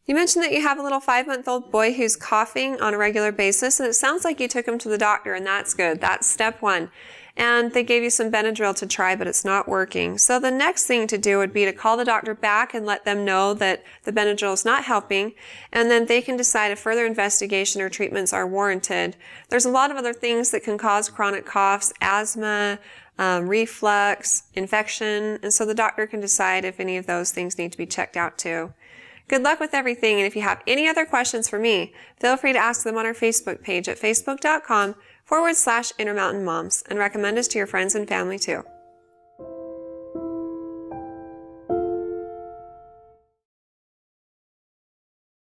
You mentioned that you have a little 5-month-old boy who's coughing on a regular basis, and it sounds like you took him to the doctor, and that's good. That's step one. And they gave you some Benadryl to try, but it's not working. So the next thing to do would be to call the doctor back and let them know that the Benadryl is not helping, and then they can decide if further investigation or treatments are warranted. There's a lot of other things that can cause chronic coughs, asthma, reflux, infection, and so the doctor can decide if any of those things need to be checked out too. Good luck with everything, and if you have any other questions for me, feel free to ask them on our Facebook page at facebook.com/Intermountain Moms, and recommend us to your friends and family too.